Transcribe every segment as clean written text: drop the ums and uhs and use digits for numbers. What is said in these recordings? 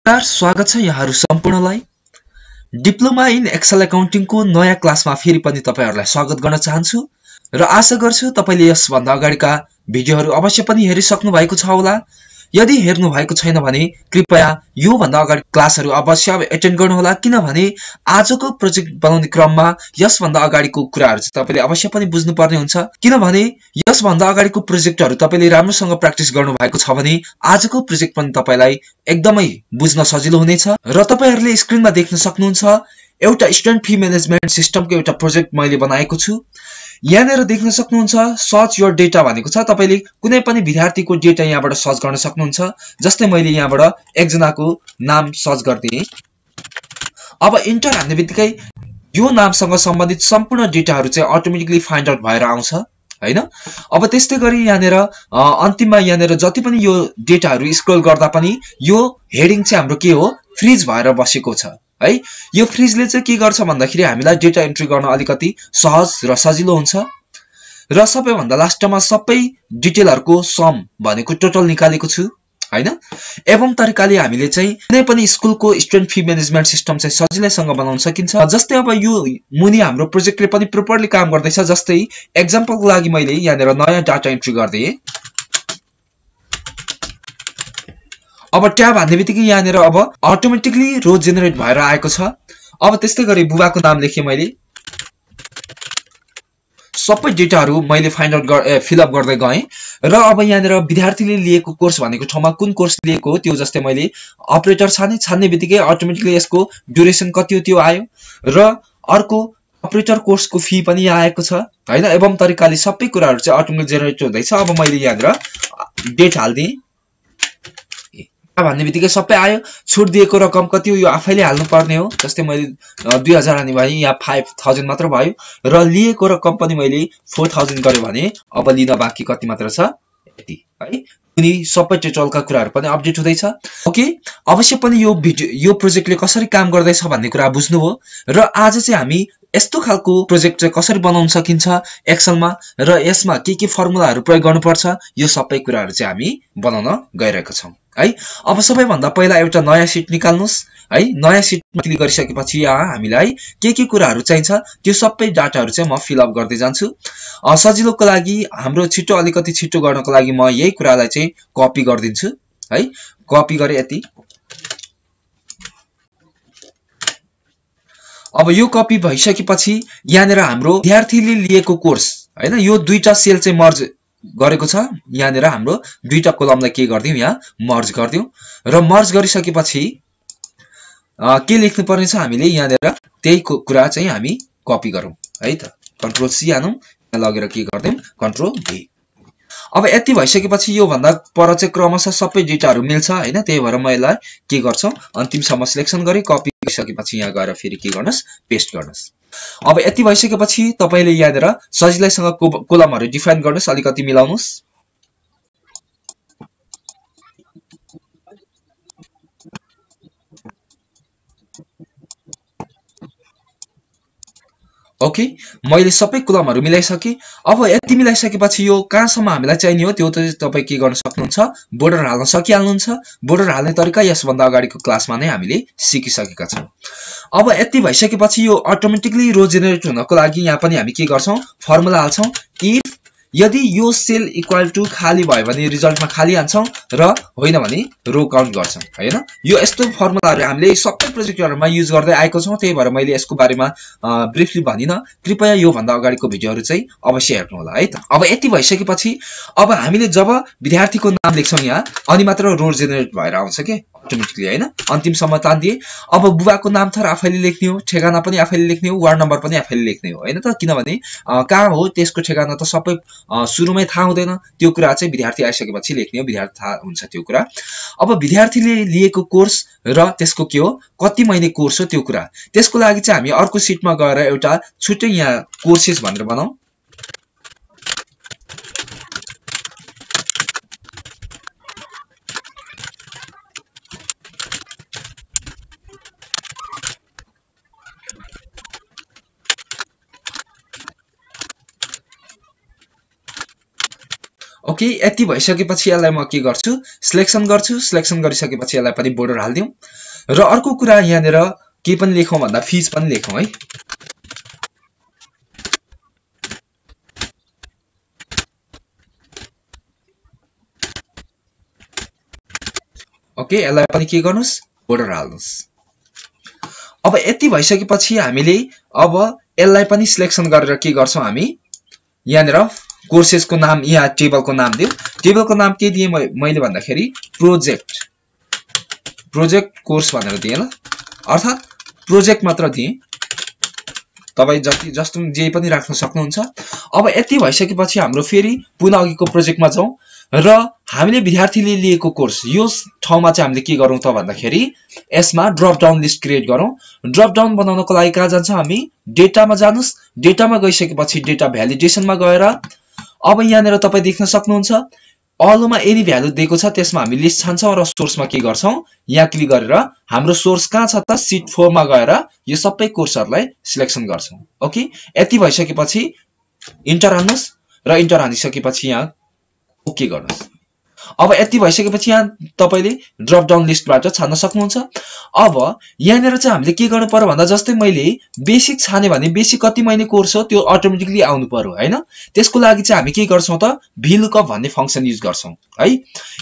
स्वागत छ यहाँहरु सम्पूर्णलाई diploma in Excel एकाउन्टिङको नयाँ क्लासमा फेरि पनि तपाईहरुलाई स्वागत गर्न चाहन्छु र आशा गर्छु तपाईले यस भन्दा अगाडिका भिडियोहरु अवश्य पनि हेरिसक्नु भएको छ होला। यदि हेर्नु भएको छैन भने कृपया यो भन्दा अगाडि क्लासहरु अवश्य एटेन्ड गर्नु होला, किनभने आजको प्रोजेक्ट बनाउने क्रममा यस भन्दा अगाडिको कुराहरु चाहिँ तपाईले अवश्य पनि बुझ्नु पर्ने हुन्छ, किनभने यस भन्दा अगाडिको प्रोजेक्टहरु तपाईले राम्रोसँग प्र्याक्टिस गर्नु भएको छ भने आजको प्रोजेक्ट पनि तपाईलाई एकदमै बुझ्न सजिलो हुनेछ। र तपाईहरुले स्क्रिनमा देख्न सक्नुहुन्छ एउटा स्टुडेन्ट फी म्यानेजमेन्ट सिस्टमको एउटा प्रोजेक्ट मैले बनाएको छु। यहाँनेर देख्न सक्नुहुन्छ सर्च योर डेटा भनेको छ। तपाईले कुनै पनि विद्यार्थीको डेटा यहाँबाट सर्च गर्न सक्नुहुन्छ। जस्तै मैले यहाँबाट एकजनाको नाम सर्च गर्दिए। अब इन्टर हान्नेबित्तिकै यो नामसँग सम्बन्धित सम्पूर्ण डेटाहरु चाहिँ अटोमेटिकली फाइन्ड आउट भएर आउँछ हैन। अब त्यस्तै गरी यहाँनेर अन्तिममा यहाँनेर जति पनि यो डेटाहरु स्क्रोल गर्दा पनि यो हेडिङ चाहिँ हाम्रो के हो, फ्रिज भएर बसेको छ है। यो फ्रिजले चाहिँ के गर्छ भन्दाखेरि हामीलाई डेटा एन्ट्री गर्न अलिकति सहज र सजिलो हुन्छ। र सबैभन्दा लास्टमा सबै डिटेलहरुको सम भनेको टोटल निकालेको छु हैन। एवं तरिकाले हामीले चाहिँ कुनै पनि स्कुलको स्टुडेन्ट फी म्यानेजमेन्ट सिस्टम चाहिँ सजिलैसँग बनाउन सकिन्छ। जस्तै अब यो मुनि हाम्रो प्रोजेक्टले पनि प्रोपरली काम गर्दैछ। जस्तै एक्जाम्पलको लागि मैले यहाँनेर नयाँ डाटा एन्ट्री गर्दिए। अब ट्याब हान्नेबित्तिकै यहाँनेर अब अटोमेटिकली रो जेनेरेट भएर आएको छ। अब त्यस्तै गरी बुबाको नाम लेखे मैले। सबै डेटाहरु मैले फाइन्ड आउट फिल अप गर्दै गएँ। र अब यहाँनेर विद्यार्थीले लिएको कोर्स भनेको ठाउँमा कुन कोर्स लिएको हो त्यो जस्तै मैले अपरेटर छान्नेबित्तिकै अटोमेटिकली यसको ड्युरेसन कति हो त्यो आयो। र अर्को अपरेटर कोर्सको फी पनि आएको छ हैन। एवं तरिकाले सबै कुराहरु चाहिँ अटोमेटिकली जेनेरेट हुँदैछ। अब मैले यहाँनेर डेट हाल्दिए भन्नेबित्तिकै सबै आयो। छुट दिएको रकम कति हो यो आफैले हाल्नु पर्ने हो। जस्तै मैले 2000 हाल्ने भए यहाँ 5000 मात्र भयो। र लिएको रकम पनि मैले 4000 गर्यो भने अब लिन बाँकी कति मात्र छ यति है। अनि सबै टोटलका कुराहरु पनि अपडेट हुँदैछ। ओके, अवश्य पनि यो प्रोजेक्टले कसरी काम गर्दैछ भन्ने कुरा बुझ्नुभयो। र आज चाहिँ हामी यस्तो खालको प्रोजेक्ट चाहिँ कसरी बनाउन सकिन्छ एक्सेलमा र यसमा के फर्मुलाहरु प्रयोग गर्नुपर्छ यो सबै कुराहरु चाहिँ हामी बनाउन गइरहेका छौं है। अब सबैभन्दा पहिला एउटा नयाँ सिट निकाल्नुस् है। नयाँ सिटमा क्लिक गरिसकेपछि यहाँ हामीलाई के कुराहरु चाहिन्छ त्यो सबै डाटाहरु चाहिँ म फिल अप गर्दै जान्छु। सजिलोको लागि हाम्रो छिटो अलिकति छिटो गर्नको लागि म यही कुरालाई चाहिँ कपी गर्दिन्छु है। कपी गरे यति। अब यो कपी भइसकेपछि यहाँनेर हाम्रो विद्यार्थीले लिएको कोर्स हैन यो दुईटा सेल चाहिँ मर्ज गरेको छ। यहाँनेर हाम्रो दुईटा कोलमलाई के गर्दियौ यहाँ मर्ज गर्दियौ। र मर्ज गरिसकेपछि के लेख्नु पर्ने छ हामीले यहाँनेर त्यही कुरा चाहिँ हामी कपी गरौँ है त। कन्ट्रोल सी हानौं, यहाँ लगेर के गर्दियौ कन्ट्रोल भी। अब यति भइसकेपछि यो भन्दा पर चाहिँ क्रमशः सबै डेटाहरु मिल्छ हैन। त्यही भएर म यसलाई के गर्छौं अन्तिमसम्म सिलेक्सन गरे कपी गरिसकेपछि यहाँ गएर फेरि के गर्नुस् पेस्ट गर्नुस्। अब यति भइसकेपछि तपाईले यहाँनेर सजिलैसँग कोलमहरु डिफाइन गर्नुस्, अलिकति मिलाउनुस्। ओके, मैले सबै कोलमहरु मिलाइसके। अब यति मिलाइसकेपछि यो कहाँसम्म हामीलाई चाहिने हो त्यो त तपाई के गर्न सक्नुहुन्छ बोर्डर हाल्न सकिहाल्नुहुन्छ। बोर्डर हाल्ने तरिका यसभन्दा अगाडिको क्लासमा नै हामीले सिकिसकेका छौं। अब यति भइसकेपछि यो अटोमेटिकली रो जेनेरेट हुनको लागि यहाँ पनि हामी के गर्छौं फर्मुला हाल्छौं। इफ यदि यो सेल इक्वल टु खाली भयो भने रिजल्टमा खाली हाल्छौं र होइन भने रो काउन्ट गर्छौं हैन। यो यस्तो फर्मुलाहरु हामीले सबै प्रोजेक्टहरुमा युज गर्दै आएको छौं। त्यही भएर मैले यसको बारेमा ब्रिफली भनिन। कृपया यो भन्दा अगाडिको भिडियोहरु चाहिँ अवश्य हेर्नु होला है त। अब यति भइसकेपछि अब हामीले जब विद्यार्थीको नाम लेख्छौं यहाँ अनि मात्र रो जेनेरेट भएर आउँछ के अटोमेटिकली हैन। अन्तिमसम्म तान्दिए। अब बुबाको नाम थर आफैले लेख्ने हो, ठेगाना पनि आफैले लेख्ने हो, वार्ड नम्बर पनि आफैले लेख्ने हो हैन त। किनभने कहाँ हो त्यसको ठेगाना त सबै सुरुमै थाहा हुँदैन। त्यो कुरा चाहिँ विद्यार्थी आइसकेपछि लेख्ने हो, विद्यार्थी थाहा हुन्छ त्यो कुरा। अब विद्यार्थीले लिएको कोर्स र त्यसको के हो कति महिने कोर्स हो त्यो कुरा। त्यसको लागि चाहिँ हामी अर्को सिटमा गएर एउटा छुट्टै यहाँ कोर्सेस भनेर बनाऊ। ओके, यति भइसकेपछि यसलाई म के गर्छु, सिलेक्सन गर्छु। सिलेक्सन गरिसकेपछि यसलाई पनि बोर्डर हाल्दियौ र अर्को कुरा यहाँनिर के पनि लेखौं भन्दा फिज पनि लेखौं है। ओके, यसलाई पनि के गर्नुस्, बोर्डर हाल्नुस्। अब यति भइसकेपछि हामीले अब यसलाई पनि सिलेक्सन गरेर के गर्छौं, हामी यहाँनिर कोर्सेसको नाम, यहाँ टेबलको नाम दियौ। टेबलको नाम के दिए मैले भन्दाखेरि प्रोजेक्ट कोर्स भनेर दिए ल, अर्थात प्रोजेक्ट मात्र दिए। तपाई जस्तो जे पनि राख्न सक्नुहुन्छ। अब यति भइसकेपछि हाम्रो फेरि पुनः अघिको प्रोजेक्टमा जाउँ र हामीले विद्यार्थीले लिएको कोर्स यो ठाउँमा चाहिँ हामीले के गरौँ त भन्दाखेरि यसमा ड्रप डाउन लिस्ट क्रिएट गरौँ। ड्रप डाउन बनाउनको लागि कहाँ जान्छ, हामी डेटामा जानुस्। डेटामा गइसकेपछि डेटा भ्यालिडेसनमा गएर अब यहाँनिर तपाई देख्न सक्नुहुन्छ अलमा एनी भ्यालु दिएको छ, त्यसमा हामी लिस्ट छान्छौं र सोर्समा के गर्छौं, यहाँ क्लिक गरेर हाम्रो सोर्स कहाँ छ त सिट 4 मा गएर यो सबै कोर्सहरुलाई सिलेक्सन गर्छौं। ओके, यति भइसकेपछि इन्टर हान्नुस् र इन्टर हानिसकेपछि यहाँ ओके गर्नुस्। अब यति भइसकेपछि यहाँ तपाईले ड्रप डाउन लिस्टबाट छान्न सक्नुहुन्छ। अब यहाँनिर चाहिँ हामीले के गर्नु पर्यो भन्दा जस्तै मैले बेसिक छाने भने बेसिक कति महिने कोर्स हो त्यो अटोमेटिकली आउनु पर्यो हैन। त्यसको लागि चाहिँ हामी के गर्छौं त VLOOKUP भन्ने फंक्सन युज गर्छौं है।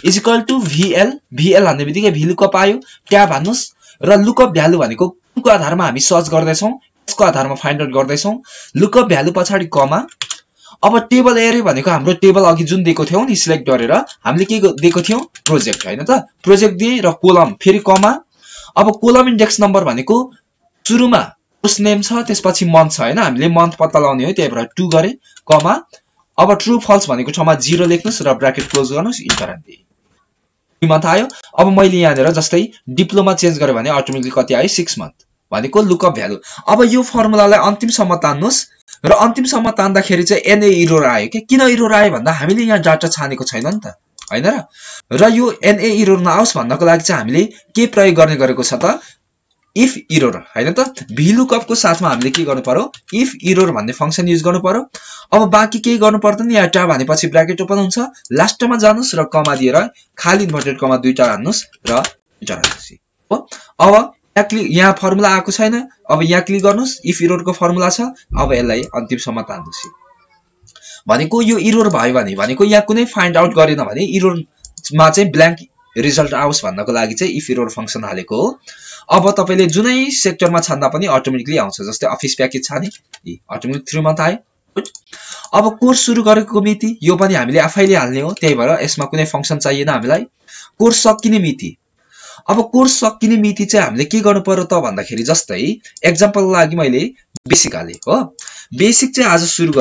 इज इक्वल टु VL हान्ने बित्तिकै VLOOKUP आयो, ट्याब हान्नुस् र लुकअप भ्यालु भनेको कुनको आधारमा हामी सर्च गर्दै छौं त्यसको आधारमा फाइन्ड आउट गर्दै छौं। लुकअप भ्यालु पछाडी कमा। अब टेबल एरे भनेको हाम्रो टेबल अघि जुन दिएको थियौ नि सिलेक्ट गरेर हामीले के दिएको थियौ, प्रोजेक्ट हैन त, प्रोजेक्ट दिए र कोलम फेरि कमा। अब कोलम इन्डेक्स नम्बर भनेको सुरुमा कोर्स नेम छ त्यसपछि मन्थ छ हैन, हामीले मन्थ पत्ता लगाउने हो त्यही भएर 2 गरे कमा। अब ट्रु फल्स भनेको ठाउँमा 0 लेख्नुस् र ब्र्याकेट क्लोज गर्नुस्, इन्टर हान्दिए 3 मन्थ आयो। अब मैले यहाँनिर जस्तै डिप्लोमा चेन्ज गरे भने अटोमेटिकली कति आयो, 6 मन्थ भनेको लुकअप भ्यालु। अब यो फर्मुलालाई अन्तिमसम्म तान्नुस् र अन्तिमसम्म तान्दाखेरि चाहिँ एनए एरर आयो के, किन एरर आयो भन्दा हामीले यहाँ डाटा छानेको छैन नि त हैन र यो एनए एरर नआओस् भन्नको लागि चाहिँ हामीले के प्रयोग गर्ने गरेको छ त इफ एरर हैन त। VLOOKUP को साथमा हामीले के गर्नु पर्यो, इफ एरर भन्ने फंक्सन युज गर्नु पर्यो। अब बाँकी के गर्नु पर्दैन, यहाँ ट्याब हानेपछि ब्र्याकेट ओपन हुन्छ, लास्टमा जानुस् र कमा दिएर खाली इन्भर्टेड कमा दुईटा हान्नुस् र इन्टर हान्नुस् हो। अब यहाँ फर्मुला आएको छैन, अब यहाँ क्लिक गर्नुस्, इफ एरर को फर्मुला छ। अब यसलाई अन्तिमसम्म तान्नुस् भनेको यो एरर भयो भनेको यहाँ कुनै फाइन्ड आउट गरेन भने एररमा चाहिँ ब्ल्याङ्क रिजल्ट आओस् भन्नको लागि चाहिँ इफ एरर फंक्सन हालेको हो। अब तपाईले जुनै सेक्टरमा छान्दा पनि अटोमेटिकली आउँछ, जस्तै अफिस प्याकेज छाने अटोमेटिक 3 मन्थ आयो। अब कोर्स सुरु गरेको मिति यो पनि हामीले आफैले हाल्ने हो, त्यही भएर यसमा कुनै फंक्सन चाहिएन हामीलाई। कोर्स सकिने मिति, अब कोर्स सकिने मिति चाहिँ हामीले के गर्नु पर्यो त भन्दाखेरि जस्तै एक्जाम्पलको लागि मैले बेसिक हाले हो। बेसिक चाहिँ आज सुरु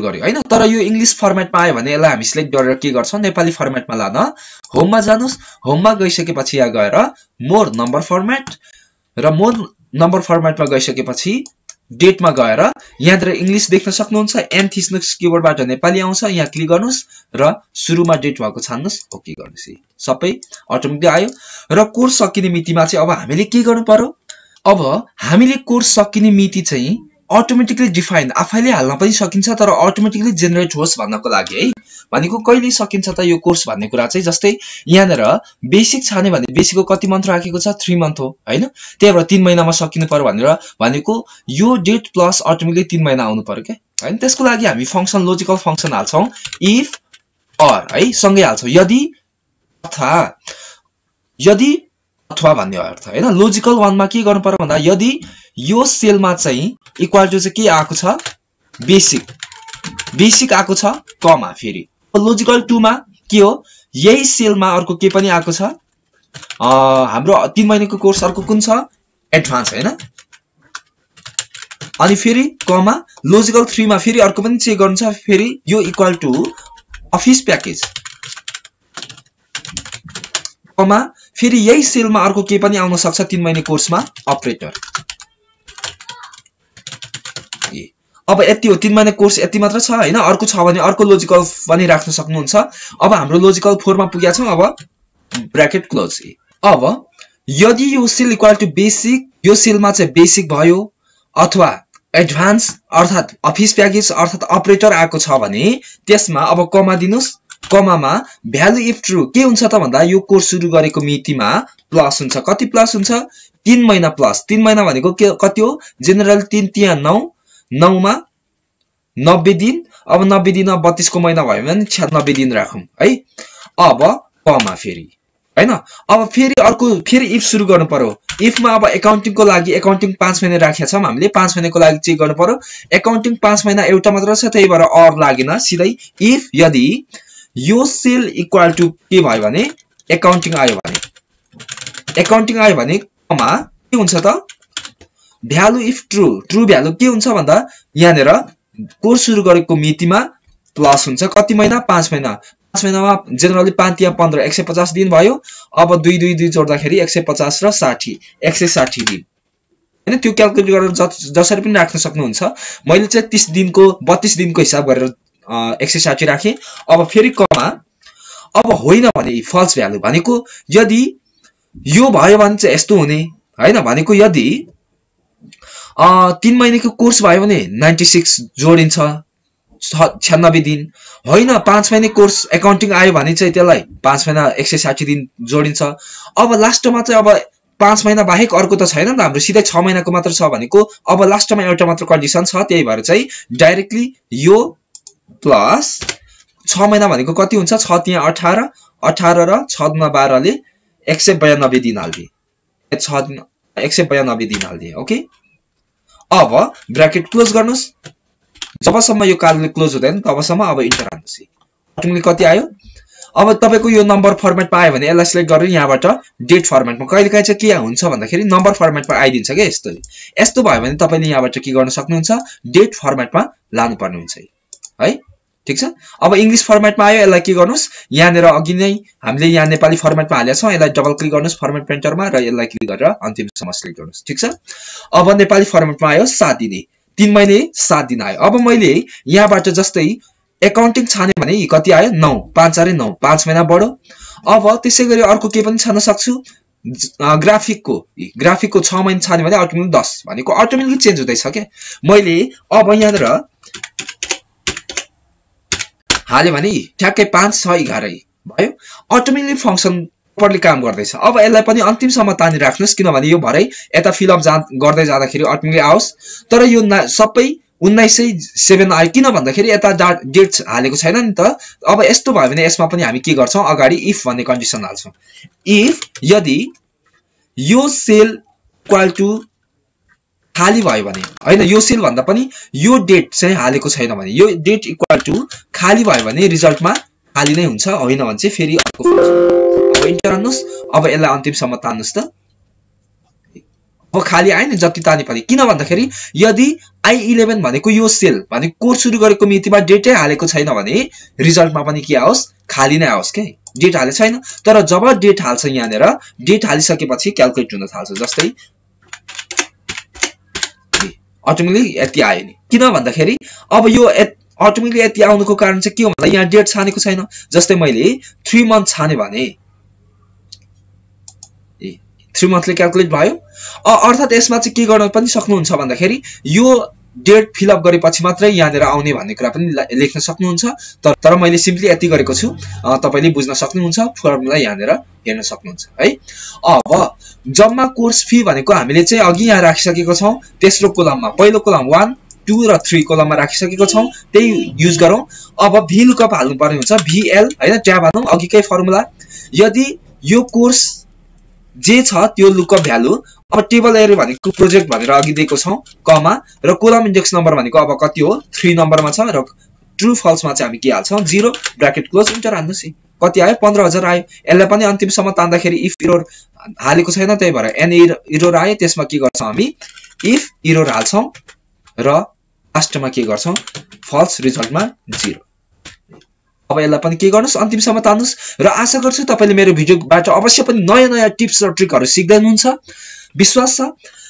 गर्यो हैन, तर यो इंग्लिश फर्मेटमा आयो भने यसलाई हामी सिलेक्ट गरेर के गर्छौं, नेपाली फर्मेटमा लान होममा जानुस्। होममा गइसकेपछि यहाँ गएर मोर नम्बर फर्मेट र मोर नम्बर फर्मेटमा गइसकेपछि डेटमा गएर यहाँतिर इंग्लिश देख्न सक्नुहुन्छ, एम थिच्नुस् किबोर्डबाट नेपाली आउँछ, यहाँ क्लिक गर्नुस् र सुरुमा डेट भएको छान्नुस्, ओके गर्नुस्, सबै अटोमेटिकली आयो। र कोर्स सकिने मितिमा चाहिँ अब हामीले के गर्नु पर्यो, अब हामीले कोर्स सकिने मिति चाहिँ अटोमेटिकली डिफाइन आफैले हाल्न पनि सकिन्छ तर अटोमेटिकली जेनेरेट होस् भन्नको लागि है। भनेको कहिले सकिन्छ त यो कोर्स भन्ने कुरा चाहिँ जस्तै यहाँनिर बेसिक छाने भने बेसिकको कति मन्थ राखेको छ, 3 मन्थ हो हैन, त्यही भएर 3 महिनामा सकिनु पर्यो भनेर भनेको यो डेट प्लस अटोमेटिकली 3 महिना आउनु पर्यो के हैन। त्यसको लागि हामी फंक्सन लोजिकल फंक्सन हाल्छौं, इफ अर है सँगै हाल्छौं, यदि अथवा भन्ने अर्थ हैन। लोजिकल 1 मा के गर्नु पर्यो भन्दा यदि यो सेलमा चाहिँ इक्वल टु चाहिँ के आएको छ, बेसिक आएको छ कमा, फेरि लोजिकल 2 मा के हो, यही सेलमा अर्को के पनि आएको छ, हाम्रो 3 महिनाको कोर्स अर्को कुन छ, एडभान्स हैन, अनि फेरि कमा। लोजिकल 3 मा फेरि अर्को पनि चेक गर्नु छ, फेरि यो इक्वल टु अफिस प्याकेज कमा, फेरि यही सेलमा अर्को के पनि आउन सक्छ 3 महिने कोर्समा अपरेटर। अब यति हो, 3 महिने कोर्स यति मात्र छ हैन, अर्को छ भने अर्को लोजिकल पनि राख्न सक्नुहुन्छ। अब हाम्रो लोजिकल 4 मा पुगेका छौं, अब ब्र्याकेट क्लोज। अब यदि यो सेल इक्वल टु बेसिक, यो सेलमा चाहिँ बेसिक भयो अथवा एडभान्स अर्थात अफिस प्याकेज अर्थात अपरेटर आएको छ भने त्यसमा अब कमा दिनुस्, कमामा भ्यालु इफ ट्रु के हुन्छ त भन्दा यो कोर्स सुरु गरेको मितिमा प्लस हुन्छ। कति प्लस हुन्छ? 3 महिना प्लस। 3 महिना भनेको के कति हो? जेनरल 3 त्यहाँ 9, 9 मा 90 दिन। अब 90 दिनमा 32 को महिना भयो भने 96 दिन राखौं है। अब कमा फेरि हैन। अब फेरि अर्को फेरि इफ सुरु गर्नु पर्यो। इफ मा अब एकाउन्टिङ को लागि एकाउन्टिङ 5 महिना राखेका छौं हामीले। 5 महिनाको लागि चेक गर्नु पर्यो। एकाउन्टिङ 5 महिना एउटा मात्र छ, त्यही भएर अर लागेन, सिधै इफ यदि यो सेल इक्वल टु के भयो भने एकाउन्टिङ आयो भने, एकाउन्टिङ आयो भने कमा के हुन्छ त? Value if true, true value के हुन्छ भन्दा यहाँनेर कोर्स सुरु गरेको मितिमा प्लस हुन्छ। कति महिना? 5 महिना। 5 महिनामा जेनरली 5 या 15 150 दिन भयो। अब 2 2 2 जोड्दाखेरि 150 र 60 160 दिन हैन। त्यो क्याल्कुलेट गरेर जसरी पनि राख्न सक्नुहुन्छ। मैले चाहिँ 30 दिनको 32 दिनको हिसाब गरेर 160 राखे। अब फेरि कमा। अब होइन भने फल्स भ्यालु भनेको यदि यो भयो भने चाहिँ यस्तो हुने हैन। भनेको यदि 3 महिनाको कोर्स भयो भने 96 जोडिन्छ 96 दिन। होइन 5 महिना कोर्स एकाउन्टिङ आयो भने चाहिँ त्यसलाई 5 महिना 160 दिन जोडिन्छ। अब लास्टमा चाहिँ अब 5 महिना बाहेक अर्को त छैन नि त हाम्रो, सिधै 6 महिनाको मात्र छ भनेको। अब लास्टमा एउटा मात्र कन्डिसन छ, त्यही भएर चाहिँ डाइरेक्टली यो प्लस 6 महिना भनेको कति हुन्छ? 6 त्यहाँ 18 18 र 6 गुणा 12 ले 192 दिन हाल्दिए। 192 दिन हाल्दिए। ओके। अब ब्र्याकेट क्लोज गर्नुस्। जबसम्म यो क्याल्कुलेट क्लोज हुँदैन तबसम्म अब इन्टर हाल्नुस्। अटोमेटिकली कति आयो? अब तपाईको यो नम्बर फर्मेटमा आयो भने यसलाई सिलेक्ट गरेर यहाँबाट डेट फर्मेटमा, कहिलेकाहीँ चाहिँ के हुन्छ भन्दाखेरि नम्बर फर्मेटमा आइदिन्छ के यस्तो। यस्तो भयो भने तपाईले यहाँबाट के गर्न सक्नुहुन्छ? डेट फर्मेटमा लानु पर्ने हुन्छ है। ठीक छ। अब इंग्लिश फर्मेटमा आयो, यसलाई के गर्नुस्? यहाँनेर अघि नै हामीले यहाँ नेपाली फर्मेटमा हालेका छौं, यसलाई डबल क्लिक गर्नुस् फर्मेट प्रिन्टरमा र यसलाई क्लिक गरेर अन्तिमसम्म सिलेक्ट गर्नुस्। ठीक छ। अब नेपाली फर्मेटमा आयो 7 दिने, 3 महिने 7 दिन आयो। अब मैले यहाँबाट जस्तै एकाउन्टिङ छाने भने कति आयो? 9 5 4 9 5 महिना बढ्यो। अब त्यसैगरी अर्को के पनि छान्न सक्छु? ग्राफिकको 6 महिना छाने भने अटोमेटिकली 10 भनेको अटोमेटिकली चेन्ज हुँदैछ के। मैले अब यहाँनेर हाले भने ठ्याक्कै 5 6 11 भयो। अटोमेटिकली फंक्सन प्रपरली काम गर्दैछ। अब यसलाई पनि अन्तिमसम्म तानी राख्नुस्, किनभने यो भरै यता फिलअप गर्दै जाँदाखेरि अटोमेटिकली आओस्। तर यो सबै 1907 आयो, किन भन्दाखेरि यता डेट हालेको छैन नि त। अब यस्तो भयो भने यसमा पनि हामी के गर्छौं? अगाडि इफ भन्ने कन्डिसन हाल्छौं। इफ यदि यो सेल इक्वल टु खाली भयो भने, हैन यो सेल भन्दा पनि यो डेट चाहिँ हालेको छैन भने, यो डेट इक्वल टु खाली भयो भने रिजल्टमा खाली नै हुन्छ। होइन भने चाहिँ फेरि अर्को अब इन्टर हान्नुस्। अब यसलाई अन्तिमसम्म तान्नुस् त। अब खाली आएन, जति ताने पनि, किन भन्दाखेरि यदि I11 भनेको यो सेल भनेको कोर्स सुरु गरेको मितिमा डेटै हालेको छैन भने रिजल्टमा पनि के आओस्? खाली नै आओस् के। डेट हाले छैन, तर जब डेट हाल्छ यहाँनेर, डेट हालिसकेपछि क्याल्कुलेट हुन थाल्छ। जस्तै अटोमेटिकली यति आयो नि, किन भन्दाखेरि अब यो अटोमेटिकली यति आउनुको कारण चाहिँ के हो भन्दा यहाँ डेट छानेको छैन। जस्तै मैले 3 मन्थ छाने भने 3 मन्थले क्याल्कुलेट भयो। अर्थात यसमा चाहिँ के गर्न पनि सक्नुहुन्छ भन्दाखेरि यो डेट फिलअप गरेपछि मात्रै यहाँनेर आउने भन्ने कुरा पनि लेख्न सक्नुहुन्छ। तर मैले सिम्पली यति गरेको छु, तपाईले बुझ्न सक्नुहुन्छ। फर्मुला यहाँनेर हेर्न सक्नुहुन्छ है। अब जम्मा कोर्स फी भनेको हामीले चाहिँ अघि यहाँ राखिसकेको छौं, तेस्रो कोलममा। पहिलो कोलम 1 2 र 3 कोलममा राखिसकेको छौं, त्यही युज गरौं। अब भी लुकअप हाल्नु पर्ने हुन्छ, VL हैन, ट्याब हालौं, अघिकै फर्मुला। यदि यो कोर्स जे छ त्यो लुकअप भ्यालु, अब टेबल एरे भनेको प्रोजेक्ट भनेर अघि दिएको छौं, कमा र कोलम इन्डेक्स नम्बर भनेको अब कति हो? 3 नम्बरमा छ र ट्रु फल्समा चाहिँ हामी के हाल्छौं? 0। ब्र्याकेट क्लोज, इन्टर हान्नुस्। कति आयो? 15000 आयो। यसलाई पनि अन्तिमसम्म तान्दाखेरि इफ एरर हालेको छैन, त्यही भएर एन एरर आयो। त्यसमा के गर्छौं हामी? इफ एरर हाल्छौं र लास्टमा के गर्छौं? फल्स, रिजल्टमा 0। अब यसलाई पनि के गर्नुस्? अन्तिमसम्म तान्नुस्। र आशा गर्छु तपाईले मेरो भिडियोबाट अवश्य पनि नयाँ टिप्स र ट्रिकहरु सिक्दै हुनुहुन्छ, विश्वास छ।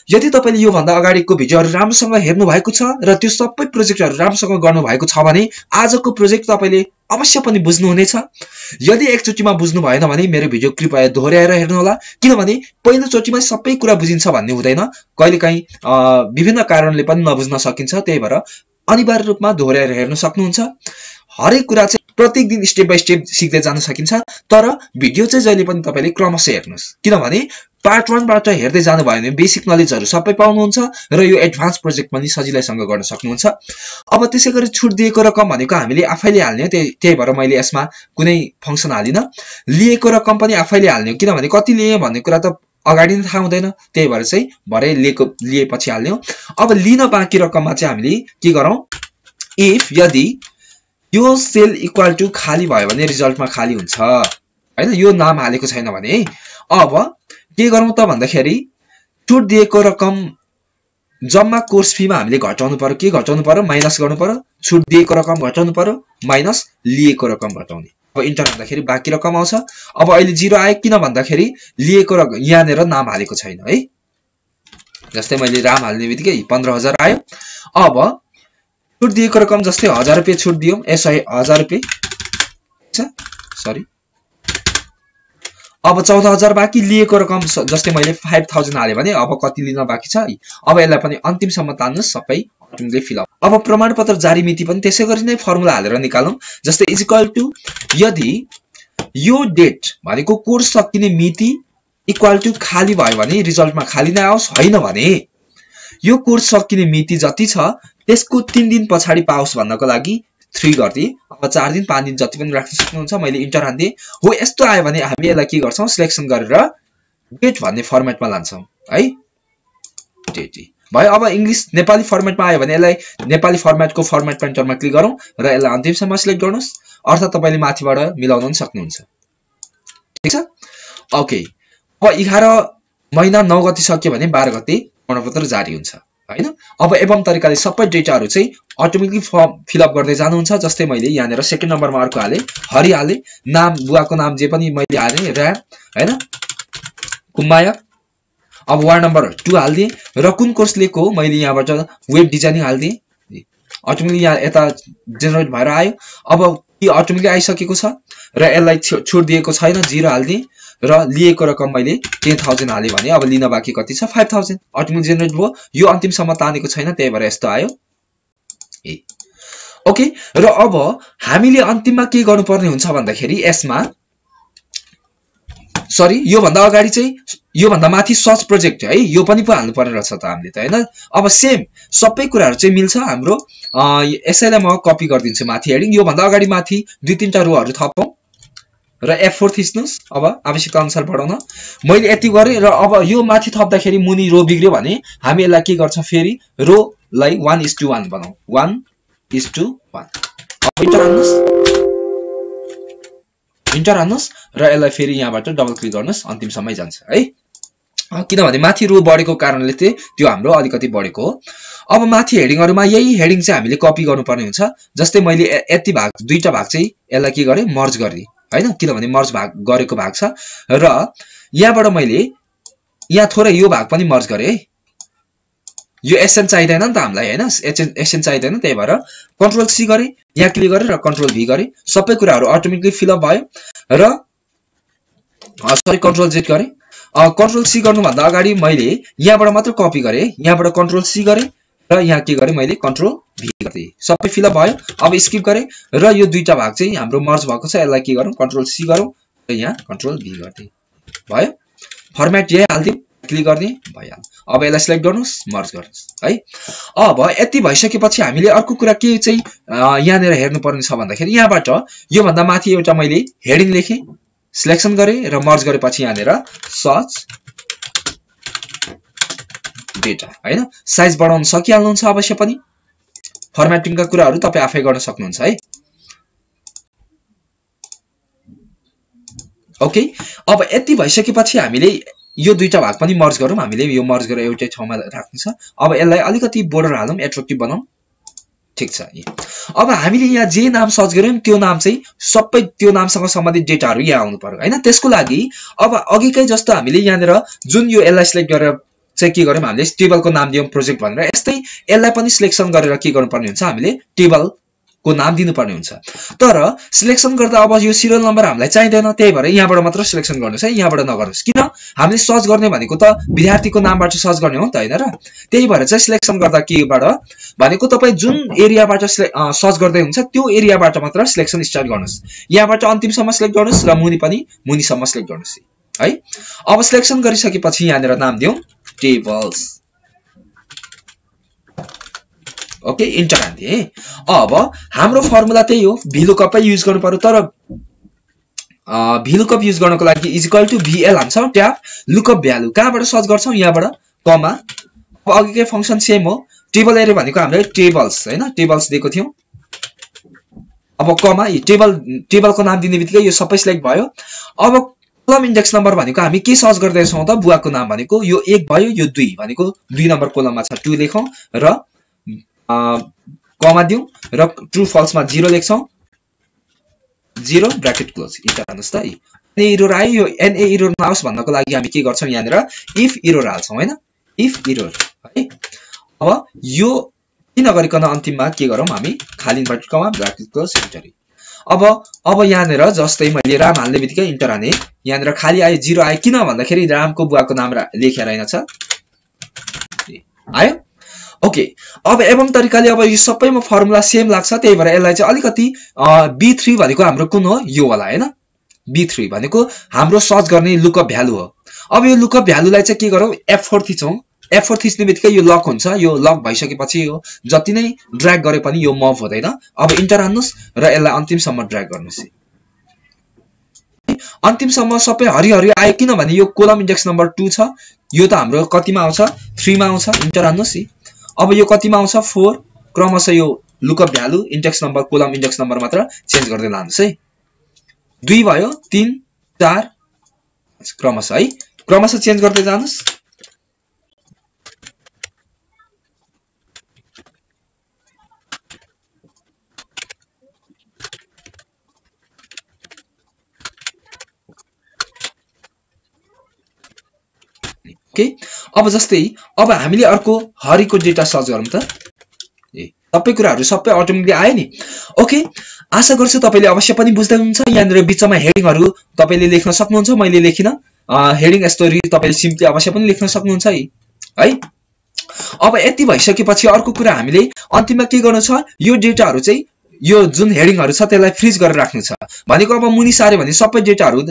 यदि तपाईले यो भन्दा अगाडिको भिडियोहरु राम्रोसँग हेर्नु भएको छ र त्यो सबै प्रोजेक्टहरु राम्रोसँग गर्नु भएको छ भने आजको प्रोजेक्ट तपाईले अवश्य पनि बुझ्नु हुनेछ। यदि एकचोटीमा बुझ्नु भएन भने मेरो भिडियो कृपया दोहोर्याएर हेर्नु होला, किनभने पहिलो चोटीमा सबै कुरा बुझिन्छ भन्ने हुँदैन। कहिलेकाहीँ विभिन्न कारणले पनि नबुझ्न सकिन्छ, त्यही भएर अनिवार्य रूपमा दोहोर्याएर हेर्न सक्नुहुन्छ। हरेक कुरा चाहिँ प्रत्येक दिन स्टेप बाइ स्टेप सिक्दै जान सकिन्छ, तर भिडियो चाहिँ जहिले पनि तपाईले क्रमशः हेर्नुस्, किनभने पार्ट 1 बाट हेर्दै जानु भयो भने बेसिक नलेजहरु सबै पाउनुहुन्छ र यो एडभान्स प्रोजेक्ट पनि सजिलैसँग गर्न सक्नुहुन्छ। अब त्यसैगरी छुट दिएको रकम भनेको हामीले आफैले हाल्ने हो, त्यही भएर मैले यसमा कुनै फंक्सन हालिन। लिएको रकम पनि आफैले हाल्ने हो, किनभने कति लिए भन्ने कुरा त अगाडि नै थाहा हुँदैन, त्यही भएर चाहिँ भरे लिएपछि हाल्ने हो। अब लिन बाँकी रकममा चाहिँ हामीले के गरौँ, इफ यदि यो सेल इक्वल टु खाली भयो भने रिजल्टमा खाली हुन्छ हैन, यो नाम हालेको छैन भने अब के गरौँ त भन्दाखेरि छुट दिएको रकम जम्मा कोर्स फीमा हामीले घटाउनु पर्यो। के घटाउनु पर्यो, माइनस गर्नु पर्यो। छुट दिएको रकम घटाउनु पर्यो माइनस लिएको रकम घटाउने। अब इन्टर हाल्दाखेरि बाँकी रकम आउँछ। अब अहिले 0 आयो किन भन्दाखेरि लिएको रकम यहाँनेर नाम हालेको छैन है। जस्तै मैले राम हाल्ने बित्तिकै 15000 आयो। अब छुट दिएको रकम जस्तै 1000 रुपैयाँ छुट दियौं, 1000 रुपैयाँ सरी। अब 14000 बाँकी, लिएको रकम जस्तै मैले 5000 हाले भने अब कति लिन बाँकी छ। अब यसलाई पनि अन्तिमसम्म तान्नुस्, सबै अटोमेटिकली फिल अप। अब प्रमाणपत्र जारी मिति पनि त्यसैगरी नै फर्मुला हालेर निकालौं। जस्तै इज इक्वल टु यदि यो डेट भनेको कोर्स सकिने मिति इक्वल टु खाली भयो भने रिजल्टमा खाली नै आओस्, हैन भने यो कोर्स सकिने मिति जति छ त्यसको 3 दिन पछाडी पाओस् भन्नको लागि 3 गर्दिए। अब 4 दिन 5 दिन जति पनि राख्न सक्नुहुन्छ। मैले इन्टर हान्दिए। हो यस्तो आयो भने हामी यसलाई के गर्छौं, सिलेक्सन गरेर डेट भन्ने फर्मेटमा लान्छौं है। डेट भयो। अब इंग्लिश नेपाली फर्मेटमा आयो भने यसलाई नेपाली फर्मेटको फर्मेट पेन्टरमा क्लिक गरौँ र यसलाई अन्तिमसम्म सिलेक्ट गर्नुस्, अर्थात तपाईले माथिबाट मिलाउन पनि सक्नुहुन्छ। ठीक छ, ओके। अब 11 महिना 9 गते सक्यो भने 12 गते प्रमाणपत्र जारी हुन्छ हैन। अब एवं तरिकाले सबै डेटाहरु चाहिँ अटोमेटिकली फर्म फिल अप गर्दै जानुहुन्छ। जस्तै मैले यहाँनेर सेकेन्ड नम्बरमा अर्को हाले, हरि हाले, नाम बुवाको नाम जे पनि मैले हाले र्याम हैन, कुमाया। अब वार्ड नम्बर 2 हाल्दिए र कुन कोर्स लिएको मैले यहाँबाट वेब डिजाइनिङ हाल्दिए। अटोमेटिकली यहाँ यता जेनेरेट भएर आयो। अब के अटोमेटिकली आइसकेको छ र यसलाई छुट दिएको छैन, 0 हाल्दिए र लिएको रकम मैले 10000 हाले भने अब लिन बाँकी कति छ, 5000 अटोमेटिक जेनेरेट भयो। यो अन्तिमसम्म तानेको छैन, त्यही भएर यस्तो आयो। ओके। र अब हामीले अन्तिममा के गर्नुपर्ने हुन्छ भन्दाखेरि यसमा सरी यो भन्दा अगाडि चाहिँ यो भन्दा माथि सर्च प्रोजेक्ट है, यो पनि पो हाल्नु पर्ने रहेछ त हामीले त हैन। अब सेम सबै कुराहरु चाहिँ मिल्छ हाम्रो। यसैलाई म कपी गर्दिन्छु माथि हेडिङ। यो भन्दा अगाडि माथि 2-3 टा रोहरु थपौं र F4 थिच्नुस्। अब आवश्यकता अनुसार बढाउन मैले यति गरे र अब यो माथि थप्दाखेरि मुनि रो बिग्रियो भने हामी यसलाई के गर्छौं, फेरि रो लाई 1:1 बनाऊ, 1:1। अब इन्टर हान्नुस् र यसलाई फेरि यहाँबाट डबल क्लिक गर्नुस्, अन्तिमसम्मै जान्छ है। किनभने माथि रो बढेको कारणले चाहिँ त्यो हाम्रो अलिकति बढेको हो। अब माथि हेडिङहरुमा यही हेडिङ चाहिँ हामीले कपी गर्नुपर्ने हुन्छ। जस्तै मैले यति भाग 2टा भाग चाहिँ यसलाई के गरे, मर्ज गरिदिए हैन, किनभने मर्ज भाग गरेको भाग छ र यहाँबाट मैले यहाँ थोरै यो भाग पनि मर्ज गरे है। यो एसएन चाहिदैन नि त हामीलाई हैन, एसएन चाहिदैन, त्यही भएर कन्ट्रोल सी गरे, यहाँ क्लिक गरे र कन्ट्रोल भी गरे। सबै कुराहरु अटोमेटिकली फिल अप भयो र सरी कन्ट्रोल जेड गरे। कन्ट्रोल सी गर्नु भन्दा अगाडि मैले यहाँबाट मात्र कपी गरे, यहाँबाट कन्ट्रोल सी गरे र यहाँ के गरे मैले कन्ट्रोल भी गरे। सबै फिल अप भयो। अब स्किप गरे र यो 2टा भाग चाहिँ हाम्रो मर्ज भएको छ, यसलाई के गरौँ, कन्ट्रोल सी गरौँ र यहाँ कन्ट्रोल भी गर्दै भयो। फर्मेट यही हाल्दियौ, क्लिक गर्ने भइहाल्यो। अब यसलाई सिलेक्ट गर्नुस्, मर्ज गर्नुस् है। अब यति भइसकेपछि हामीले अर्को कुरा के चाहिँ यहाँनेर हेर्नु पर्ने छ भन्दाखेरि यहाँबाट यो भन्दा माथि एउटा मैले हेडिङ लेखे, सिलेक्सन गरे र मर्ज गरेपछि यहाँनेर सर्च डेटा हैन, साइज बढाउन सकिहाल्नुहुन्छ अवश्य पनि। फर्मेटिङका कुराहरु तपाई आफै गर्न सक्नुहुन्छ है। ओके। अब यति भइसकेपछि हामीले यो 2टा भाग पनि मर्ज गरौँ। हामीले यो मर्ज गरेर एउटै ठाउँमा राख्नु छ। अब यसलाई अलिकति बोर्डर हालौं, एट्र्याक्टिभ बनाऊ। ठीक छ। अब हामीले यहाँ जे नाम सर्च गर्यौं त्यो नाम चाहिँ सबै त्यो नामसँग सम्बन्धित डेटाहरु यहाँ आउनु पर्यो हैन। त्यसको लागि अब अघिकै जस्तो हामीले यहाँनेर जुन यो यसलाई सिलेक्ट गरेर चाहिँ के गर्यौं हामीले टेबलको नाम दियौं प्रोजेक्ट भनेर। यस्तै यसलाई पनि सिलेक्सन गरेर के गर्नुपर्ने हुन्छ हामीले टेबलको नाम दिनुपर्ने हुन्छ। तर सिलेक्सन गर्दा अब यो सिरियल नम्बर हामीलाई चाहिदैन, त्यही भएर यहाँबाट मात्र सिलेक्सन गर्नुस् है, यहाँबाट नगर्नुस्। किन हामीले सर्च गर्ने भनेको त विद्यार्थीको नामबाट सर्च गर्ने हो नि त हैन र। त्यही भएर चाहिँ सिलेक्सन गर्दा केबाट भनेको तपाई जुन एरियाबाट सर्च गर्दै हुन्छ त्यो एरियाबाट मात्र सिलेक्सन स्टार्ट गर्नुस्। यहाँबाट अन्तिमसम्म सिलेक्ट गर्नुस् र मुनि पनि मुनिसम्म सिलेक्ट गर्नुस् है। अब सिलेक्सन गरिसकेपछि यहाँनिर नाम दियौं टेबल्स। ओके इन्टर हान्दिए। अब हाम्रो फर्मुला त्यही हो, VLOOKUP युज गर्नु पर्यो। तर VLOOKUP युज गर्नको लागि इक्वल टु VL हान्छौं ट्याब लुकअप भ्यालु। कहाँबाट सर्च गर्छौं यहाँबाट कमा। अब अघिकै फंक्सन सेम हो, टेबल एरे भनेको हामीले टेबल्स हैन, टेबल्स दिएको थियौं। अब कमा टेबलको नाम दिने बित्तिकै यो सबै सिलेक्ट भयो। अब कोलम इन्डेक्स नम्बर भनेको हामी के सर्च गर्दै छौं त, बुवाको नाम भनेको यो 1 भयो, यो 2 भनेको 2 नम्बर कोलममा छ 2 लेखौं र कमा दिउँ र ट्रु फल्स मा 0 लेख्छौं, 0 ब्रैकेट क्लोज इन्टर हान्नुस् त। एनी एरर आयो, यो एनए एरर नआओस् भन्नको लागि हामी के गर्छौं यहाँनिर इफ एरर हाल्छौं हैन, इफ एरर है। अब यो किन गरिकन अन्तिममा के गरौँ हामी खाली इन्भर्टेड कमा ब्रैकेट क्लोज इन्टर। अब यहाँनिर जस्तै मैले राम हाल्ने बित्तिकै इन्टर हाने, यहाँनिर खाली आयो 0 आयो। किन भन्दाखेरि रामको बुवाको नाम लेखेर हैनछ आयो। ओके अब एवं तरिकाले अब यो सबैमा फर्मुला सेम लाग्छ, त्यही भएर यसलाई चाहिँ अलिकति B3 भनेको हाम्रो कुन हो यो वाला हैन। B3 भनेको हाम्रो सर्च गर्ने लुकअप भ्यालु हो। अब यो लुकअप भ्यालुलाई चाहिँ के गरौँ F4 थिचौं। F4 थिच्ने बित्तिकै यो लक हुन्छ, यो लक भइसकेपछि यो जति नै ड्र्याग गरे पनि यो मुभ हुँदैन। अब इन्टर हान्नुस् र यसलाई अन्तिमसम्म ड्र्याग गर्नुस्। अन्तिमसम्म सबै हरिहरि आयो किनभने यो कोलम इन्डेक्स नम्बर 2 छ, यो त हाम्रो कतिमा आउँछ 3 मा आउँछ। इन्टर हान्नुस्। अब यो कतिमा आउँछ 4, क्रमशः यो lookup value index number column index number मात्र चेन्ज गर्दै लानुस् है। 2 भयो 3 4 क्रमशः है, क्रमशः चेन्ज गर्दै जानुस्। ओके अब जस्तै अब हामीले अर्को हरिको डेटा सर्च गरौँ त। सबै कुराहरु सबै अटोमेटिकली आयो नि। ओके आशा गर्छु तपाईले अवश्य पनि बुझ्दै हुनुहुन्छ। यहाँनिर बीचमा हेडिङहरु तपाईले लेख्न सक्नुहुन्छ, मैले लेखिन। हेडिङ स्टोरी तपाईले सिम्पली अवश्य पनि लेख्न सक्नुहुन्छ है। अब यति भइसकेपछि अर्को कुरा हामीले अन्तिममा के गर्नु छ, यो डेटाहरु चाहिँ यो जुन हेडिङहरु छ त्यसलाई फ्रीज गरेर राख्नु छ। भनेको अब मुनि सारे भने सबै डेटाहरु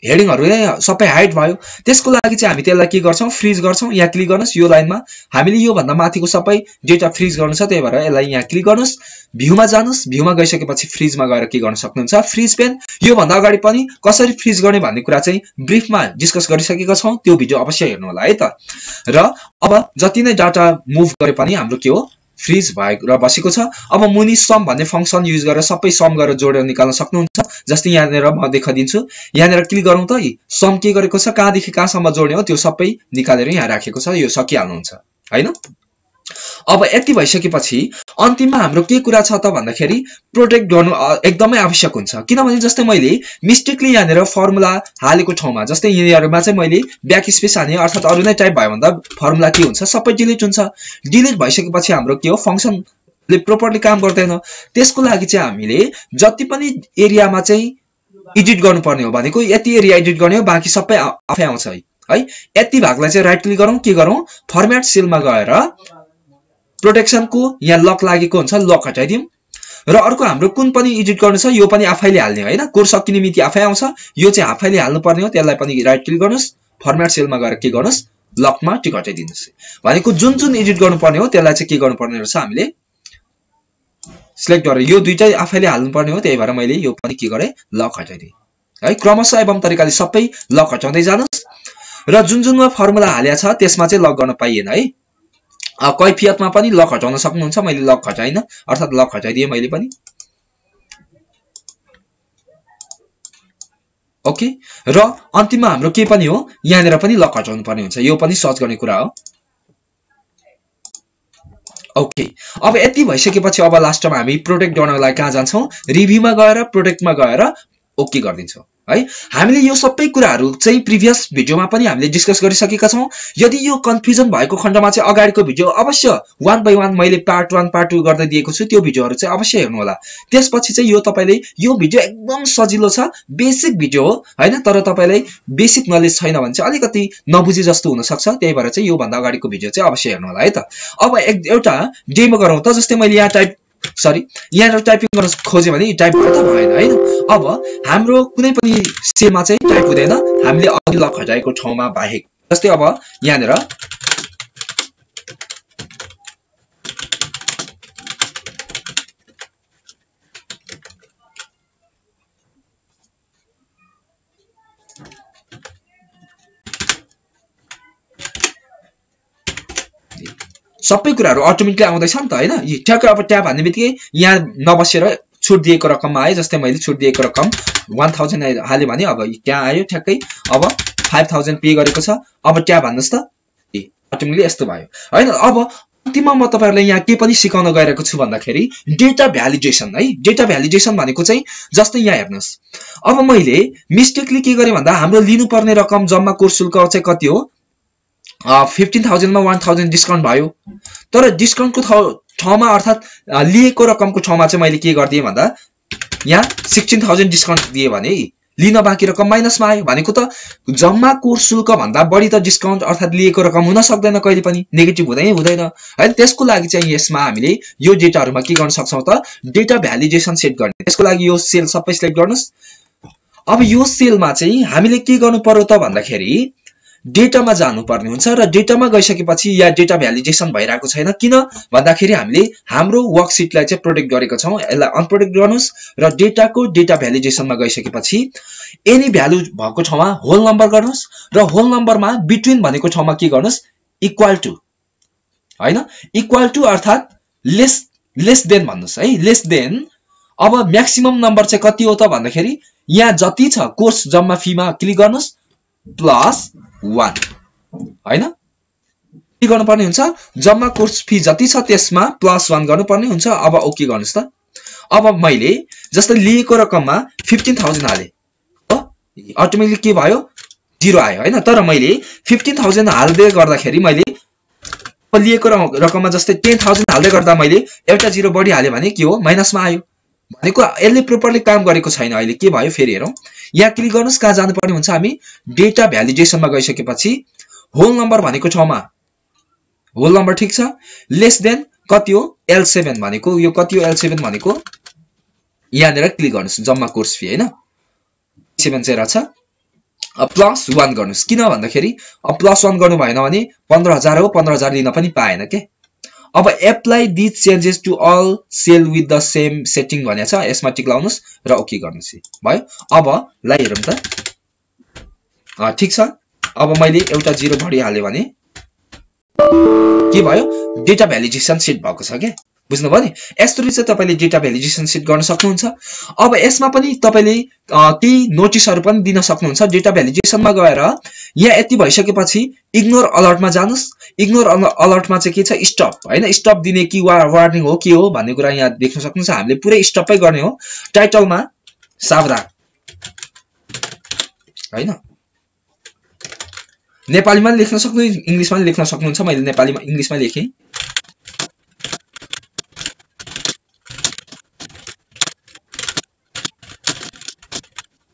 हेडिङहरु सबै हाइड भयो। त्यसको लागि चाहिँ हामी त्यसलाई के गर्छौं फ्रीज गर्छौं। यहाँ क्लिक गर्नुस्, यो लाइनमा हामीले यो भन्दा माथिको सबै डेटा फ्रीज गर्नु छ, त्यही भएर यसलाई यहाँ क्लिक गर्नुस्, भ्यूमा जानुस्। भ्यूमा गइसकेपछि फ्रीजमा गएर के गर्न सक्नुहुन्छ फ्रीज पेन। यो भन्दा अगाडि पनि कसरी फ्रीज गर्ने भन्ने कुरा चाहिँ ब्रिफमा डिस्कस गरिसकेका छौं, त्यो भिडियो अवश्य हेर्नु होला है त। र अब जति नै डाटा मुभ गरे पनि हाम्रो के हो फ्रीज भएर बसेको छ। अब मुनि सम भन्ने फंक्सन युज गरेर सबै सम गरेर जोडेर निकाल्न सक्नुहुन्छ। जस्तै यहाँनिर म देखाइदिन्छु, यहाँनिर क्लिक गरौँ त, सम के गरेको छ कहाँदेखि कहाँसम्म जोड्ने हो त्यो सबै निकालेर यहाँ राखेको छ, यो सकिहाल्नुहुन्छ हैन। अब यति भइसकेपछि अन्तिममा हाम्रो के कुरा छ त भन्दाखेरि प्रोटेक्ट गर्नु एकदमै आवश्यक हुन्छ। किनभने जस्तै मैले मिस्टेकली यहाँनिर फर्मुला हालेको ठाउँमा जस्तै यहाँहरुमा चाहिँ मैले ब्याक स्पेस हाने, अर्थात अरु नै टाइप भयो भन्दा फर्मुला के हुन्छ सबै डिलिट हुन्छ। डिलिट भइसकेपछि हाम्रो के हो फंक्सनले प्रोपरली काम गर्दैन। त्यसको लागि चाहिँ हामीले जति पनि एरियामा चाहिँ एडिट गर्नुपर्ने हो भनेको यति एरिया एडिट गर्ने हो, बाँकी सबै आफै आउँछ है। यति भागलाई चाहिँ राइट क्लिक गरौँ, के गरौँ फर्मेट सेलमा गएर प्रोटेक्सन को यहाँ लक लागेको हुन्छ, लक हटाइदिउँ। र अर्को हाम्रो कुन पनि एडिट गर्नु छ यो पनि आफैले हाल्ने हैन, कोड सकिने मिति आफै आउँछ, यो चाहिँ आफैले हाल्नु पर्ने हो। त्यसलाई पनि राइट क्लिक गर्नुस्, फर्मेट सेलमा गएर के गर्नुस् लकमा टिक हटाइदिनुस्। भनेको जुन जुन एडिट गर्नुपर्ने हो त्यसलाई चाहिँ के गर्नुपर्ने रहेछ हामीले सिलेक्ट गरेर यो दुईटै आफैले हाल्नु पर्ने हो, त्यही भएर मैले यो पनि के गरे लक हटाइदिए है। क्रमशः एवं तरिकाले सबै लक हटाउँदै जानुस्। र जुन जुनमा फर्मुला हालेको छ त्यसमा चाहिँ लक गर्न पाइएन है। कैफियतमा पनि लक हटाउन सक्नुहुन्छ, मैले लक हटाइन, अर्थात लक हटाइदिए मैले पनि। ओके र अन्तिममा हाम्रो के पनि हो यहाँनिर पनि लक हटाउनु पर्ने हुन्छ, यो पनि सर्च गर्ने कुरा हो। ओके अब यति भइसकेपछि अब लास्टमा हामी प्रोटेक्ट गर्नलाई कहाँ जान्छौं रिभ्यूमा गएर प्रोटेक्टमा गएर ओके गर्दिन्छौं। है। हामीले यो सबै कुराहरू चाहिँ प्रिभियस भिडियोमा पनि हामीले डिस्कस गरिसकेका छौं। यदि यो कन्फ्युजन भएको खण्डमा चाहिँ अगाडिको भिडियो अवश्य 1 बाइ 1 मैले पार्ट 1 पार्ट 2 गर्दै दिएको छु, त्यो भिडियोहरू चाहिँ अवश्य हेर्नु होला। त्यसपछि चाहिँ यो तपाईले यो भिडियो एकदम सजिलो छ, बेसिक भिडियो हो हैन, तर तपाईलाई बेसिक नलेज छैन भने चाहिँ अलिकति नबुझे जस्तो हुन सक्छ, त्यही भएर चाहिँ यो भन्दा अगाडिको भिडियो चाहिँ अवश्य हेर्नु होला है त। अब एउटा डेमो गरौँ त। जस्तै मैले यहाँ यहाँ टाइपिङ गर्न खोजे भने टाइप गर्दा भएन हैन। अब हाम्रो कुनै पनि सेलमा चाहिँ टाइप हुँदैन, हामीले अघि लक हटाएको ठाउँमा बाहेक। जस्तै अब यहाँनेर सबै कुराहरू अटोमेटिकली आउँदैछ नि त हैन। ठ्याक्कै अब ट्याब हान्ने बित्तिकै यहाँ नबसेर छुट दिएको रकममा आयो। जस्तै मैले छुट दिएको रकम 1000 हाले भने अब त्यहाँ आयो ठ्याक्कै। अब 5000 पे गरेको छ। अब ट्याब हान्नुस् त, अटोमेटिकली यस्तो भयो हैन। अब अन्तिममा म तपाईहरुलाई यहाँ के पनि सिकाउन गइरहेको छु भन्दाखेरि डेटा भ्यालिडेसन है। डेटा भ्यालिडेसन भनेको चाहिँ जस्तै यहाँ हेर्नुस्, अब मैले मिस्टेकली के गरे भन्दा हाम्रो लिनुपर्ने रकम जम्मा कोर्स शुल्क चाहिँ कति हो, 15000 मा 1000 डिस्काउन्ट भयो। तर डिस्काउन्टको ठाउँमा अर्थात लिएको रकमको ठाउँमा चाहिँ मैले के गर्दिए भन्दा यहाँ 16000 डिस्काउन्ट दिए भने लिन बाँकी रकम माइनसमा आयो। भनेको त जम्मा कोर्स शुल्क भन्दा बढी त डिस्काउन्ट अर्थात लिएको रकम हुन सक्दैन, कहिले पनि नेगेटिभ हुँदैन है। त्यसको लागि चाहिँ यसमा हामीले यो डेटाहरुमा के गर्न सक्छौं त, डेटा भ्यालिडेसन सेट गर्ने। त्यसको लागि यो सेल सबै सिलेक्ट गर्नुस्। अब यो सेलमा चाहिँ हामीले के गर्नु पर्यो त भन्दाखेरि डेटामा जानुपर्ने हुन्छ र डेटामा गइसकेपछि यहाँ डेटा भ्यालिडेसन भइरहेको छैन। किन भन्दाखेरि हामीले हाम्रो वर्कसिटलाई चाहिँ प्रोटेक्ट गरेको छौं। यसलाई अनप्रोटेक्ट गर्नुस् र डेटाको डेटा भ्यालिडेसनमा गइसकेपछि एनी भ्यालु भएको ठाउँमा होल नम्बर गर्नुस् र होल नम्बरमा बिट्विन भनेको ठाउँमा के गर्नुस्, इक्वल टु हैन, इक्वल टु अर्थात लेस देन भन्नुस् है, लेस देन। अब म्याक्सिमम नम्बर चाहिँ कति हो त भन्दाखेरि यहाँ जति छ कोर्स जम्मा फीमा क्लिक गर्नुस् प्लस 1 हैन। के गर्नुपर्ने हुन्छ, जम्मा कोर्स फी जति छ त्यसमा प्लस 1 गर्नुपर्ने हुन्छ। अब ओके गर्नुस् त। अब मैले जस्तै लिएको रकममा 15000 हाले, अटोमेटिकली के भयो, 0 आयो हैन। तर मैले 15000 हाल्दै गर्दाखेरि मैले लिएको रकममा जस्तै 10000 हाल्दै गर्दा मैले एउटा 0 बढी हाले भने के हो, माइनसमा आयो। भनेको यसले प्रोपरली काम गरेको छैन। अहिले के भयो फेरि हेरौं। यहाँ क्लिक गर्नुस्, कहाँ जानुपर्ने हुन्छ, हामी डेटा भ्यालिडेसनमा गइसकेपछि होल नम्बर भनेको ठाउँमा होल नम्बर ठीक छ, लेस देन कति हो, L7 भनेको यो कति हो, L7 भनेको यहाँनेर क्लिक गर्नुस्, जम्मा कोर्स फी हैन 7 चाहिँ रहेछ। प्लस 1 गर्नुस्। किन भन्दाखेरि अब प्लस 1 गर्नु भएन भने 15000 हो, 15000 लिन पनि पाएन के। अब apply this changes to all cell with the same setting भनेको छ, यसमा टिक लाउनुस् र ओके गर्नुस् भयो। अब लाई हेरौँ त, ठीक छ। अब मैले एउटा 0 बढी हाले भने के भयो, डेटा भ्यालिडेसन सेट भएको छ के, बुझ्नुभयो नि। यसरी चाहिँ तपाईले डेटा भ्यालिडेसन सेट गर्न सक्नुहुन्छ। अब यसमा पनि तपाईले केही नोटिसहरु पनि दिन सक्नुहुन्छ। डेटा भ्यालिडेसनमा गएर यहाँ यति भइसकेपछि इग्नोर अलर्टमा जानुस्। इग्नोर अलर्टमा चाहिँ के छ, स्टप हैन, स्टप दिने कि वार्निङ हो के हो भन्ने कुरा यहाँ देख्न सक्नुहुन्छ। हामीले पुरै स्टपै गर्ने हो। टाइटलमा सावधान हैन, नेपालीमा लेख्न सक्नु, इंग्लिशमा लेख्न सक्नुहुन्छ। मैले नेपालीमा इंग्लिशमा लेखे।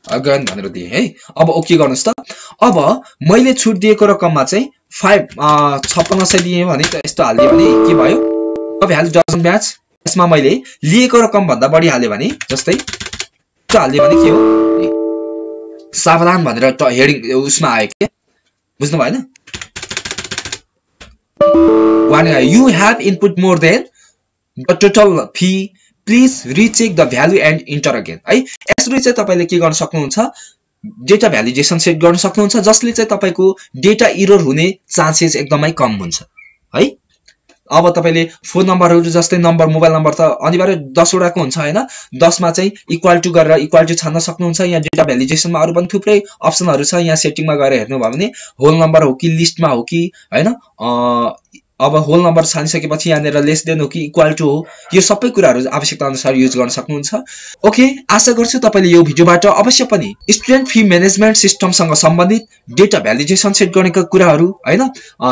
अगेन भनेर दिए है। अब ओके गर्नुस् त। अब मैले छुट दिएको रकममा चाहिँ 5600 दिए भने त यस्तो हाल्दिए भने के भयो, भ्यालु डजन्ट म्याच। यसमा मैले लिएको रकम भन्दा बढी हाले भने जस्तै त्यो हाल्दिए भने के हो, सावधान भनेर हेडिङ उसमा आयो के, बुझ्नु भएन। You have input more than the total fee, please recheck the value and enter again है। यसरी चाहिँ तपाईले के गर्न सक्नुहुन्छ, डेटा भ्यालिडेसन सेट गर्न सक्नुहुन्छ, जसले चाहिँ तपाईको डेटा एरर हुने चान्सेस एकदमै कम हुन्छ है। अब तपाईले फोन नम्बरहरु जस्तै नम्बर, मोबाइल नम्बर त अनिवार्य 10 वटाको हुन्छ हैन, 10 मा चाहिँ इक्वल टु गरेर इक्वल टु छान्न सक्नुहुन्छ। यहाँ डेटा भ्यालिडेसनमा अरु पनि थुप्रै अप्सनहरु छ। यहाँ सेटिङमा गएर हेर्नु भयो भने होल नम्बर हो कि लिस्टमा हो कि हैन, अब होल नम्बर छानिसकेपछि यहाँनिर लेस देन हो कि इक्वल टु हो, यो सबै कुराहरू आवश्यकता अनुसार युज गर्न सक्नुहुन्छ। ओके, आशा गर्छु तपाईले यो भिडियोबाट अवश्य पनि स्टुडेन्ट फी म्यानेजमेन्ट सिस्टमसँग सम्बन्धित डेटा भ्यालिडेसन सेट गर्नेका कुराहरू हैन,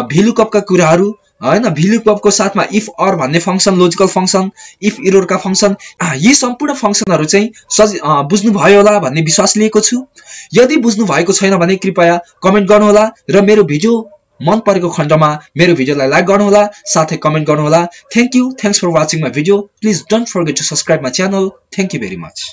भ्यालुकपका कुराहरू हैन, भ्यालुकपको साथमा इफ अर भन्ने फंक्सन, लजिकल फंक्सन, इफ इररका फंक्सन, यी सम्पूर्ण फंक्सनहरू चाहिँ बुझ्नु भयो होला भन्ने विश्वास लिएको छु। यदि बुझ्नु भएको छैन भने कृपया कमेन्ट गर्नुहोला र मेरो भिडियो मन परेको खण्डमा मेरो भिडियोलाई लाइक गर्नुहोला, साथै कमेन्ट गर्नुहोला। Thank you, thanks for watching my video. Please don't forget to subscribe my channel. Thank you very much.